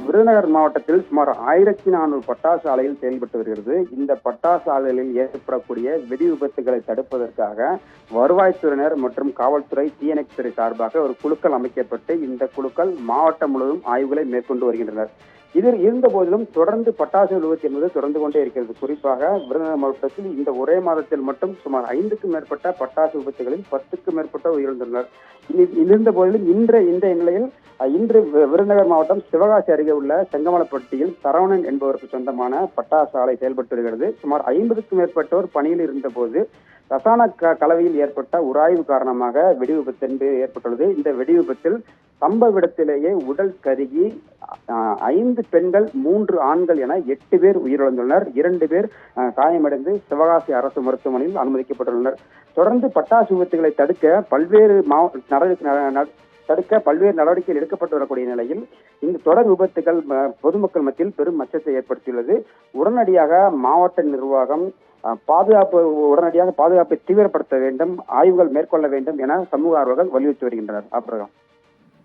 விருதுநகர் மாவட்டத்தில் சுமார் 1400 பட்டாசு ஆலைகள் செயல்பட்டு வருகிறது. இந்த பட்டாசு ஆலைகளில் ஏற்படக்கூடிய வெடி விபத்துகளை தடுப்பதற்காக வருவாய்த்துறையினர் மற்றும் காவல்துறை, தீயணைப்புத்துறை சார்பாக ஒரு குழுக்கள் அமைக்கப்பட்டு இந்த குழுக்கள் மாவட்டம் முழுவதும் ஆய்வுகளை மேற்கொண்டு வருகின்றனர். இதில் இருந்த போதிலும் தொடர்ந்து பட்டாசு விபத்து என்பது தொடர்ந்து கொண்டே இருக்கிறது. குறிப்பாக விருதுநகர் மாவட்டத்தில் இந்த ஒரே மாதத்தில் மட்டும் சுமார் 5க்கும் மேற்பட்ட பட்டாசு விபத்துகளில் 10க்கும் மேற்பட்ட உயிரிழந்துள்ளனர். இருந்த போதிலும் இந்த நிலையில் இன்று விருதுநகர் மாவட்டம் சிவகாசி அருகே உள்ள செங்கமலப்பட்டியில் சரவணன் என்பவருக்கு சொந்தமான பட்டாசு ஆலை செயல்பட்டு வருகிறது. சுமார் 50க்கும் மேற்பட்டோர் பணியில் இருந்தபோது ரசாயன கலவையில் ஏற்பட்ட உராய்வு காரணமாக வெடி விபத்து ஏற்பட்டுள்ளது. இந்த வெடி விபத்தில் சம்பவ இடத்திலேயே உடல் கருகி 5 பெண்கள் 3 ஆண்கள் என 8 பேர் உயிரிழந்துள்ளனர். 2 பேர் காயமடைந்து சிவகாசி அரசு மருத்துவமனையில் அனுமதிக்கப்பட்டுள்ளனர். தொடர்ந்து பட்டாசு விபத்துகளை தடுக்க பல்வேறு நடவடிக்கைகள் எடுக்கப்பட்டு வரக்கூடிய நிலையில் இந்த தொடர் விபத்துகள் பொதுமக்கள் மத்தியில் பெரும் அச்சத்தை ஏற்படுத்தியுள்ளது. உடனடியாக மாவட்ட நிர்வாகம் பாதுகாப்பை தீவிரப்படுத்த வேண்டும், ஆய்வுகள் மேற்கொள்ள வேண்டும் என சமூக ஆர்வலர்கள் வலியுறுத்தி வருகின்றனர். அப்புறம்